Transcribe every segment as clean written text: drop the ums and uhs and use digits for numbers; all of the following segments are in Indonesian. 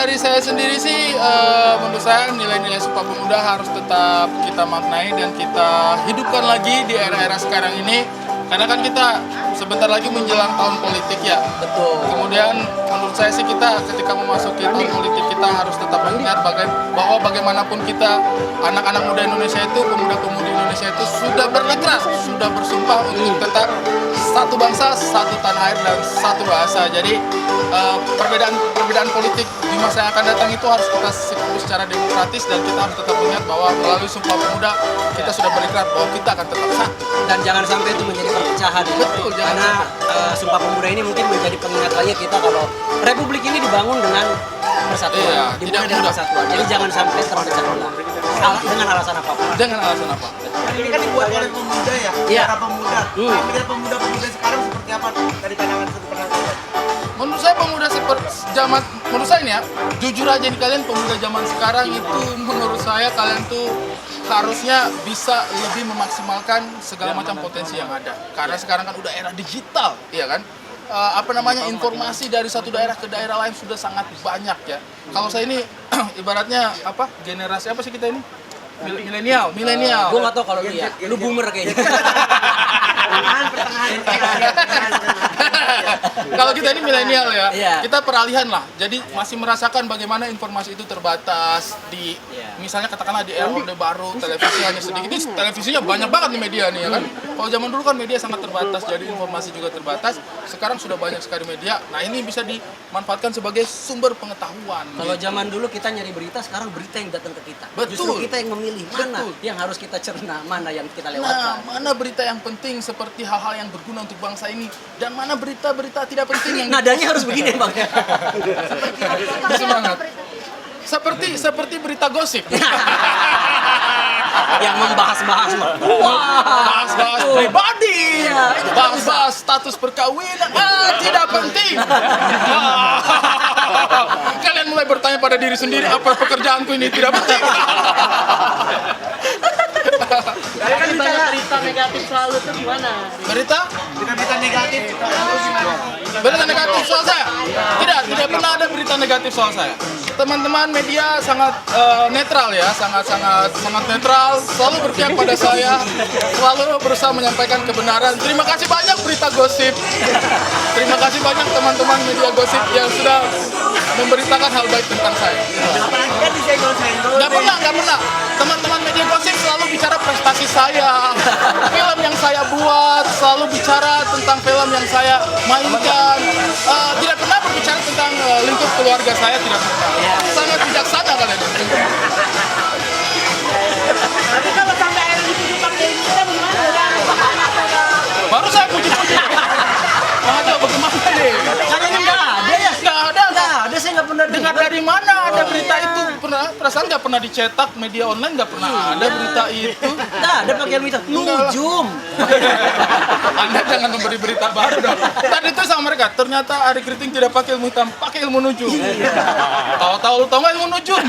dari saya sendiri sih, menurut saya nilai-nilai Sumpah Pemuda harus tetap kita maknai dan kita hidupkan lagi di era-era sekarang ini. Karena kan kita sebentar lagi menjelang tahun politik ya. Betul. Kemudian menurut saya sih kita ketika memasuki tahun politik kita harus tetap mengingat bahwa bagaimanapun kita anak-anak muda Indonesia itu, pemuda-pemudi Indonesia itu sudah berlekat, sudah bersumpah untuk tetap satu bangsa, satu tanah air dan satu bahasa. Jadi perbedaan politik di masa yang akan datang itu harus kita sikapi secara demokratis dan kita harus tetap mengingat bahwa melalui Sumpah Pemuda kita sudah berikrar bahwa kita akan tetap satu. Dan jangan sampai itu menjadi perpecahan. Betul, jangan karena Sumpah Pemuda ini mungkin menjadi pengingat lagi kita kalau Republik ini dibangun dengan persatuan, Iya, dimulai tidak dengan mudah. persatuan. Jadi jangan sampai terpecah belah. Dengan alasan apapun. Dengan alasan apa? Ini kan dibuat oleh pemuda ya, Iya. para pemuda. Nah, melihat pemuda-pemuda sekarang seperti apa dari pandangan sudut pandang kalian? Menurut saya pemuda seperti zaman, menurut saya nih ya, jujur aja nih kalian pemuda zaman sekarang itu menurut saya kalian tuh harusnya bisa lebih memaksimalkan segala macam potensi yang ada. Karena sekarang kan udah era digital, iya kan? Informasi dari satu daerah ke daerah lain sudah sangat banyak ya. Kalau saya ini ibaratnya apa? Generasi apa sih kita ini? Milenial. Gue nggak tahu kalau lu ya, lu boomer kayaknya. Kalau kita ini milenial ya, Iya. kita peralihan lah. Jadi masih merasakan bagaimana informasi itu terbatas di, misalnya katakanlah di era Orde Baru, televisi hanya sedikit. Ini televisinya banyak banget nih media nih ya kan. Kalau zaman dulu kan media sangat terbatas, jadi informasi juga terbatas. Sekarang sudah banyak sekali media. Nah ini bisa dimanfaatkan sebagai sumber pengetahuan. Kalau gitu. zaman dulu kita nyari berita, sekarang berita yang datang ke kita. Betul. Justru kita yang memilih mana Betul. yang harus kita cerna, mana yang kita Nah, lewatkan. mana berita yang penting seperti hal-hal yang berguna untuk bangsa ini dan mana berita-berita tidak penting yang Nadanya harus begini bang. semangat. Seperti berita gosip. Yang membahas-bahas. Bahas-bahas pribadi, Iya, itu bahas-bahas status perkawinan, tidak penting. Kalian mulai bertanya pada diri sendiri, apa pekerjaanku ini tidak penting? Kalian kan ditanya berita negatif selalu tuh gimana? Berita? Berita negatif, lalu gimana? Berita negatif soal saya? Tidak pernah ada berita negatif soal saya. Teman-teman media sangat netral ya, sangat netral, selalu berpihak pada saya, selalu berusaha menyampaikan kebenaran. Terima kasih banyak berita gosip. Terima kasih banyak teman-teman media gosip yang sudah memberitakan hal baik tentang saya. Apalagi kan disenggol-senggol. Nggak pernah. Teman-teman media gosip selalu bicara prestasi saya, film yang saya buat, selalu bicara tentang film yang saya mainkan. Tidak pernah berbicara tentang lingkup keluarga saya, tidak pernah. Sangat bijaksana kalian. Tapi kalau sampai akhirnya dituduh pakai ini kita gimana? Baru saya puji-puji. Waduh, bagaimana nih? Kayaknya nggak ada ya? Nggak ada. Nggak ada, saya nggak pernah Dengar dari mana ada berita itu? Perasaan nggak pernah dicetak, media online nggak pernah ada berita itu. Nggak ada pakai berita. Nujum. Anda jangan memberi berita baru dong. Tadi itu sama mereka, ternyata Ari Kriting tidak pakai ilmu hitam, pakai ilmu nujum. Tahu nggak ilmu nujum?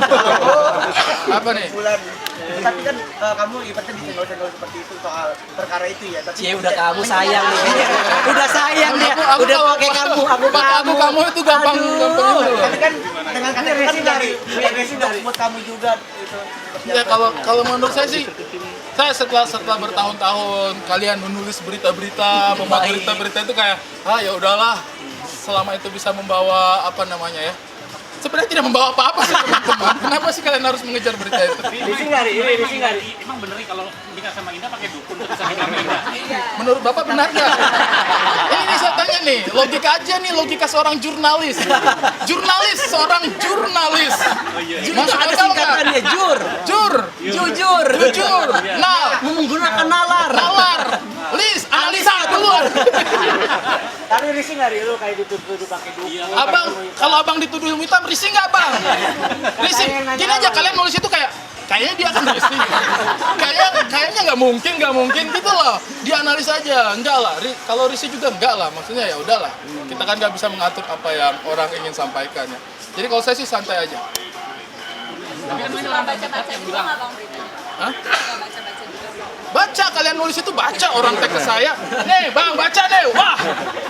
Apa nih? Bulan. Tapi kan kamu ibaratnya disenggol-senggol seperti itu soal perkara itu ya. Tapi Cie udah kamu sayang nih kayaknya. Udah sayang ya. Aku Udah kalau pakai kamu, aku kamu itu gampang Aduh. itu loh. tapi kan dengan kata kan dari buat kamu juga itu. Ya kalau menurut saya sih, saya setelah bertahun-tahun kalian menulis berita-berita, membuat berita-berita itu kayak ya udahlah, selama itu bisa membawa apa namanya ya. Sebenarnya tidak membawa apa-apa sih teman-teman. Kenapa sih kalian harus mengejar berita itu? Emang bener nih kalau nikah sama Indah pakai dukun terus sama Indah? Menurut Bapak benar nggak? Ini saya tanya nih, logika aja nih, logika seorang jurnalis. Seorang jurnalis. Masuk Ada akal nggak? singkatannya jur. Jujur. Jujur. Menggunakan nalar. List, analisa duluan. Tapi risih nggak lu kayak dituduh pakai dukun? Abang, kalau abang dituduh ilmu hitam, risih nggak bang? Risih. Gini aja, kalian nulis itu kayaknya dia akan risih. Kayaknya nggak mungkin gitu loh. Dianalisa aja, enggak lah. Kalau risih juga enggak lah. Maksudnya ya udahlah. Kita kan nggak bisa mengatur apa yang orang ingin sampaikan ya. Jadi kalau saya sih santai aja. Suka baca-baca juga nggak bang beritanya? Hah? Suka baca-baca juga? Baca, kalian nulis itu baca, orang tag ke saya. Nih bang, baca deh.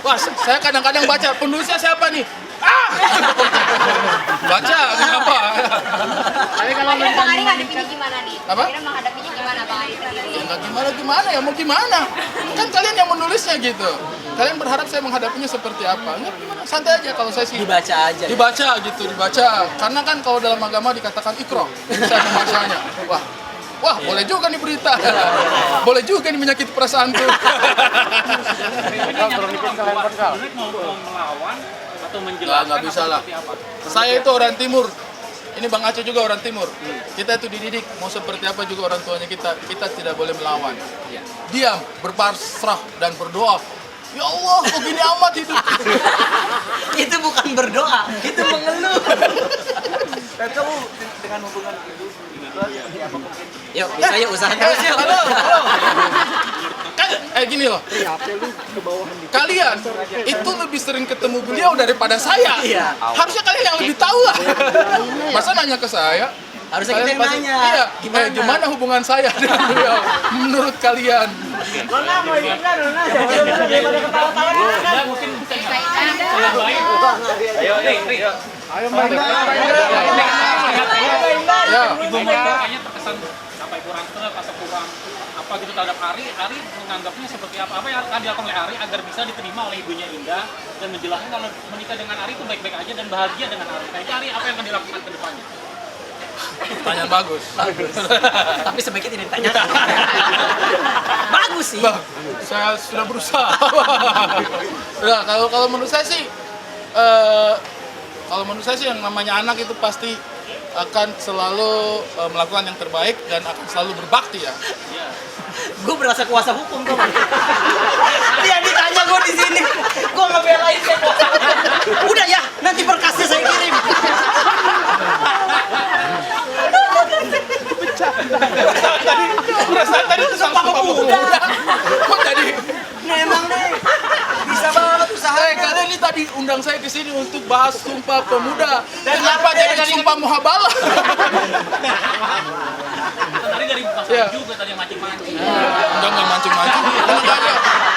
Wah, saya kadang-kadang baca. Penulisnya siapa nih? Baca, kenapa? Tapi kalau Akhirnya Bang Ari ngadepinnya gimana nih? Apa? Akhirnya menghadapinya gimana Bang Ari tadi? Ya nggak gimana-gimana ya, mau gimana? Kan kalian yang menulisnya gitu. Kalian berharap saya menghadapinya seperti apa? Nggak gimana, santai aja kalau saya sih. Dibaca aja. Dibaca gitu, dibaca. Karena kan kalau dalam agama dikatakan ikro, saya membacanya. Wah, boleh juga nih berita. Boleh juga nih menyakiti perasaanku. Sebenarnya mau melawan atau menjelaskan Nggak bisa lah. seperti apa? Saya itu orang timur. Ini Bang Aceh juga orang timur. Kita itu dididik mau seperti apa juga orang tuanya kita. Kita tidak boleh melawan. Diam, berpasrah dan berdoa. Ya Allah, kok gini amat hidup. Itu bukan berdoa, itu mengeluh. Dan kamu dengan hubungan ibu seperti apa mungkin? Yuk, bisa yuk usaha terus yuk. Halo. Kan, gini loh. Kalian itu lebih sering ketemu beliau daripada saya. Iya. Harusnya kalian yang lebih tahu lah. Masa nanya ke saya? Harusnya kita yang Kalian nanya. Iya, gimana hubungan saya dengan beliau? Menurut kalian? Nona mau ikut nggak Nona? Daripada ketawa-tawa Nona kan. Mungkin Saya baik. Ayo, Ri. Ayo Mbak Indah. Ya. Ibu mereka kayaknya terkesan apa Ibu Rante atau kurang apa gitu terhadap Ari menganggapnya seperti apa yang akan dilakukan oleh Ari agar bisa diterima oleh ibunya Indah dan menjelaskan kalau menikah dengan Ari itu baik-baik aja dan bahagia dengan Ari. Nah itu Ari apa yang akan dilakukan ke depannya? Pertanyaan bagus. Tapi sebaiknya tidak ditanyakan. Bagus sih. Bang, saya sudah berusaha. Nah, kalau menurut saya sih, yang namanya anak itu pasti akan selalu melakukan yang terbaik dan akan selalu berbakti ya. Gue berasa kuasa hukum tuh. Dia ditanya gue di sini, gue ngebelain dia kuasa hukum. Udah ya, nanti berkasnya saya kirim. Perasaan tadi itu sama pemuda. Kok jadi? Nah emang nih, bisa banget usaha. Kalian ini tadi undang saya ke sini untuk bahas Sumpah Pemuda. Kenapa jadi Sumpah Muhabalah? Tadi dari Mas Iya. juga tadi yang mancing-mancing. Enggak mancing-mancing.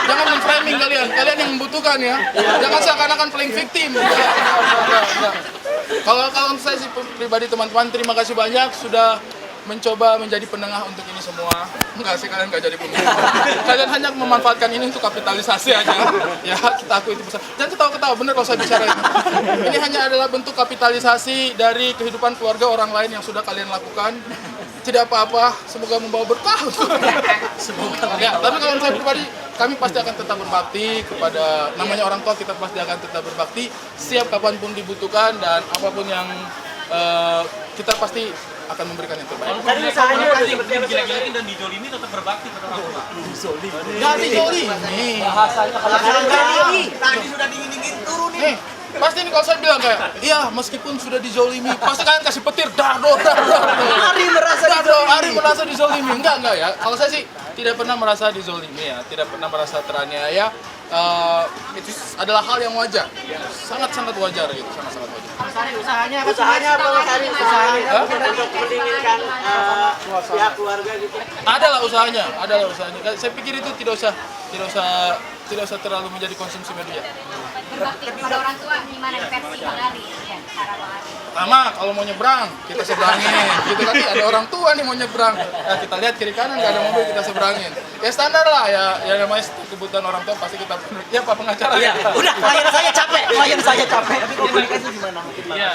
Jangan memframing kalian. Kalian yang membutuhkan ya. Jangan seakan-akan playing victim. Enggak. Kalau untuk saya sih pribadi teman-teman, terima kasih banyak sudah mencoba menjadi penengah untuk ini semua. Enggak sih, kalian enggak jadi penengah. Kalian hanya memanfaatkan ini untuk kapitalisasi aja. Ya, kita akui itu besar. Jangan ketawa-ketawa, bener kalau saya bicara itu. Ini hanya adalah bentuk kapitalisasi dari kehidupan keluarga orang lain yang sudah kalian lakukan. Tidak apa-apa, semoga membawa berkah. Semoga. Ya, tapi kalau saya pribadi, kami pasti akan tetap berbakti kepada namanya orang tua, kita pasti akan tetap berbakti siap kapanpun dibutuhkan dan apapun yang kita pasti akan memberikan yang terbaik. Walaupun Tadi dia usahanya kalau seperti apa? digila-gilain dan dijolimi tetap berbakti pada orang tua. Nggak dijolimi. Bahasanya kalau Tadi sudah dingin-dingin turun nih. Nih, pasti nih kalau saya bilang kayak, iya meskipun sudah dizolimi, pasti kalian kasih petir, dado. Ari merasa Ari merasa dizolimi. Enggak ya. Kalau saya sih tidak pernah merasa dizolimi ya, tidak pernah merasa teraniaya. Itu adalah hal yang wajar, sangat-sangat wajar gitu, sangat-sangat wajar. Usahanya apa Mas Ari? Usahanya untuk mendinginkan pihak keluarga gitu. Ada lah usahanya. Saya pikir itu tidak usah terlalu menjadi konsumsi media. berbakti kepada orang tua gimana di versi Bang Ari? Ya, cara Bang Ari. Pertama, kalau mau nyebrang, kita seberangin. Gitu kan, ada orang tua nih mau nyebrang. Ya, kita lihat kiri kanan, nggak ada mobil, kita seberangin. Ya standar lah, ya namanya kebutuhan orang tua pasti kita penuhi. Ya Pak Pengacara. Iya, udah klien saya capek. Tapi komunikasi gimana mungkin Mas? Iya.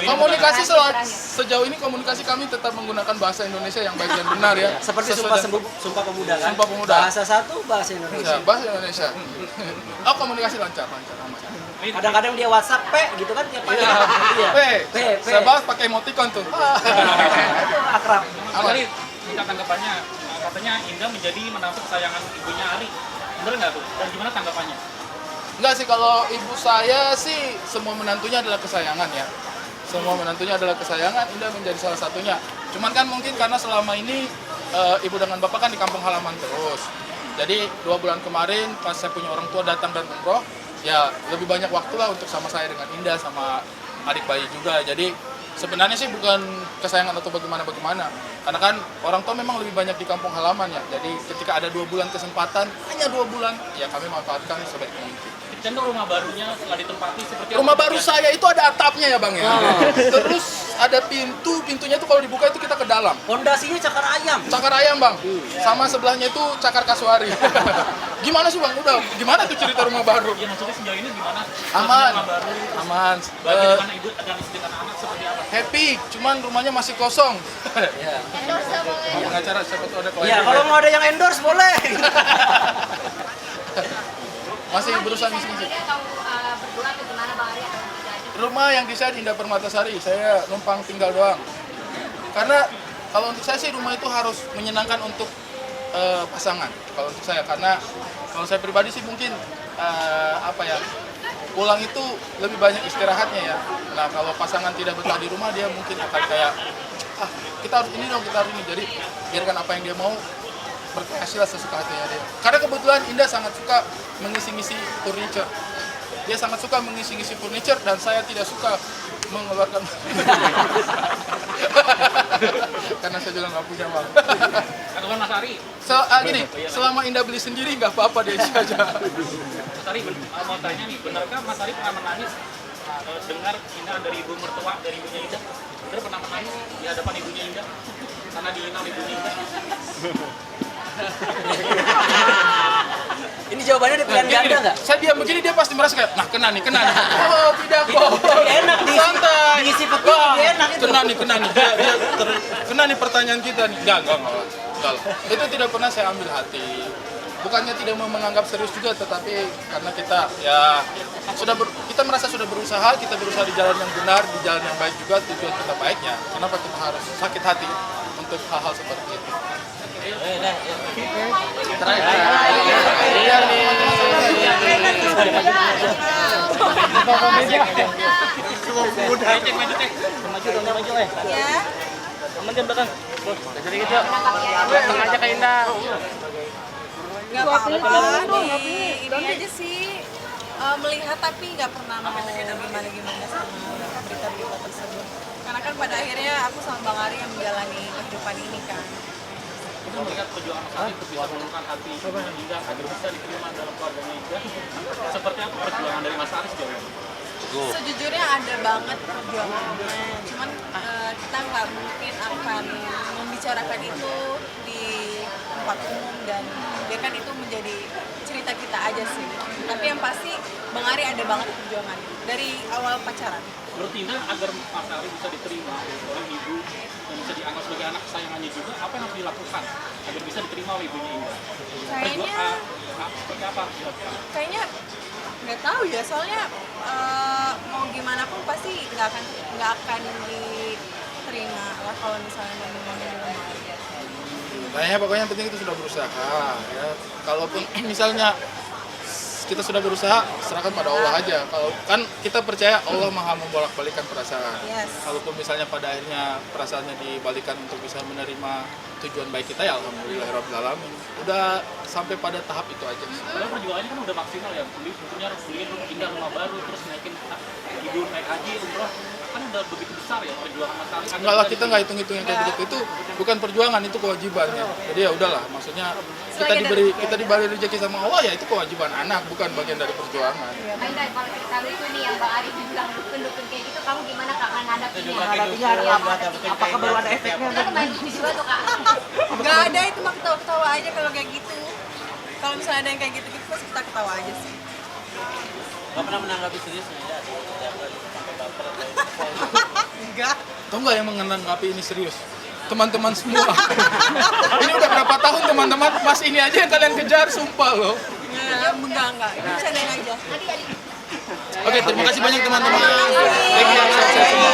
Komunikasi sejauh ini komunikasi kami tetap menggunakan bahasa Indonesia yang baik dan benar ya. Seperti Sesuai sumpah pemuda kan? Sumpah Pemuda. Bahasa satu, bahasa dengan- Indonesia. ya, bahasa Indonesia. Oh, komunikasi lancar aman. Kadang-kadang dia WhatsApp, gitu kan tiap pagi. Iya. P. Saya bahas pakai emoticon tuh. Itu akrab. Aman. Ari, minta tanggapannya. Katanya Indah menjadi menantu kesayangan ibunya Ari. Bener nggak tuh? Dan gimana tanggapannya? Enggak sih, kalau ibu saya sih semua menantunya adalah kesayangan ya. Semua menantunya adalah kesayangan, Indah menjadi salah satunya. Cuman kan mungkin karena selama ini ibu dengan bapak kan di kampung halaman terus. Jadi 2 bulan kemarin pas saya punya orang tua datang dan umroh, ya lebih banyak waktu lah untuk sama saya dengan Indah sama adik bayi juga. Jadi sebenarnya sih bukan kesayangan atau bagaimana. Karena kan orang tua memang lebih banyak di kampung halaman ya. Jadi ketika ada 2 bulan kesempatan, hanya 2 bulan, ya kami manfaatkan sebaik mungkin. Cendol rumah barunya setelah ditempati seperti Rumah apa? baru saya itu ada atapnya ya Bang ya. Terus ada pintunya itu kalau dibuka itu kita ke dalam. Pondasinya cakar ayam. Cakar ayam Bang, sama sebelahnya itu cakar kasuari. Gimana sih Bang? Udah, gimana tuh cerita rumah baru? Ya maksudnya sejauh ini gimana? Aman, Rumah baru. aman. Bagaimana ibu dan istri dan anak seperti apa? Happy, cuman rumahnya masih kosong. Endorse boleh. Pengacara siapa tuh ada klien. Ya, kalau mau ada yang endorse boleh. Masih berusaha Desain ngisi-ngisi. sendiri atau berdua atau gimana Bang Ari akan menjadi? Rumah yang desain Indah Permatasari, saya numpang tinggal doang. Karena kalau untuk saya sih rumah itu harus menyenangkan untuk pasangan. Kalau untuk saya, karena kalau saya pribadi sih mungkin pulang itu lebih banyak istirahatnya ya. Nah kalau pasangan tidak betah di rumah dia mungkin akan kayak kita harus ini dong, kita harus ini. Jadi biarkan apa yang dia mau, berkreasilah sesuka hatinya dia. Karena kebetulan Indah sangat suka mengisi-ngisi furniture. Dia sangat suka mengisi-ngisi furniture dan saya tidak suka mengeluarkan karena saya juga nggak punya uang. Tanggapan Mas Ari, Gini, selama Indah beli sendiri nggak apa-apa dia isi aja. Mas Ari mau tanya nih, benarkah Mas Ari pernah menangis dengar hinaan dari ibu mertua, dari ibunya Indah? Benar pernah menangis di hadapan ibunya Indah? Karena dihina oleh ibunya Indah? Ini jawabannya ada pilihan ganda nggak? Saya diam begini dia pasti merasa kayak, nah kena nih. Oh tidak kok. Enak diisi- Santai. diisi peti Wah, lebih enak itu. Kena nih. Kena nih pertanyaan kita nih. Enggak lah. Itu tidak pernah saya ambil hati. Bukannya tidak mau menganggap serius juga, tetapi karena kita ya kita merasa sudah berusaha, kita berusaha di jalan yang benar, di jalan yang baik juga, tujuan kita baiknya. Kenapa kita harus sakit hati untuk hal-hal seperti itu? Nggak apa-apa, ini aja sih melihat tapi nggak pernah mau gimana-gimana sama berita-berita tersebut. Karena kan pada akhirnya aku sama Bang Ari yang menjalani kehidupan ini kan. Itu melihat perjuangan Mas Ari untuk bisa menenangkan hati ibunya Indah agar bisa diterima dalam keluarganya Indah. Seperti apa perjuangan dari Mas Ari sejauh ini? Sejujurnya ada banget perjuangannya, cuman kita nggak mungkin akan membicarakan itu di tempat umum dan biarkan itu menjadi cerita kita aja sih. Tapi yang pasti Bang Ari ada banget perjuangan dari awal pacaran. Menurut Indah agar Mas Ari bisa diterima oleh ibu dan bisa dianggap sebagai anak kesayangannya juga, apa yang harus dilakukan agar bisa diterima oleh ibunya Indah? Seperti apa dilakukan? Kayaknya nggak tahu ya, soalnya mau gimana pun pasti nggak akan diterima lah kalau misalnya memang belum. Kayaknya pokoknya yang penting itu sudah berusaha ya. Kalaupun misalnya kita sudah berusaha, serahkan pada Allah aja. Kalau kan kita percaya Allah Maha membolak-balikan perasaan. Yes. Kalaupun misalnya pada akhirnya perasaannya dibalikan untuk bisa menerima tujuan baik kita, ya alhamdulillahirabbil alamin. Udah sampai pada tahap itu aja. Padahal perjuangannya kan udah maksimal ya, tentunya harus beliin Indah rumah baru, terus naikin ibu naik haji, umroh, kan udah begitu besar ya perjuangan Mas Ari. Enggak lah, kita nggak hitung-hitung yang kayak begitu. Itu bukan perjuangan, itu kewajiban ya. Jadi ya udahlah, maksudnya kita diberi rezeki sama Allah, ya itu kewajiban anak, bukan bagian dari perjuangan. Mbak Indah, kalau cerita lucu nih yang Bang Ari bilang dukun-dukun kayak gitu, kamu gimana Kak ngadapinnya? Hadapinya apakah baru ada efeknya? Kan main lucu juga tuh Kak. Nggak ada, itu mah ketawa-ketawa aja kalau kayak gitu. Kalau misalnya ada yang kayak gitu-gitu pasti kita ketawa aja sih. Gak pernah menanggapi serius nih ya? Enggak. Tahu nggak yang menanggapi ini serius? Teman-teman semua. Ini udah berapa tahun teman-teman, mas ini aja yang kalian kejar, sumpah loh. Enggak. Ini bercandain aja. Oke, terima kasih banyak teman-teman. Thank you, sukses semua.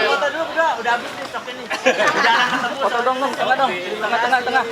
Foto dulu berdua, udah habis nih stok ini. Jarang ketemu. Foto dong, tengah. Tengah.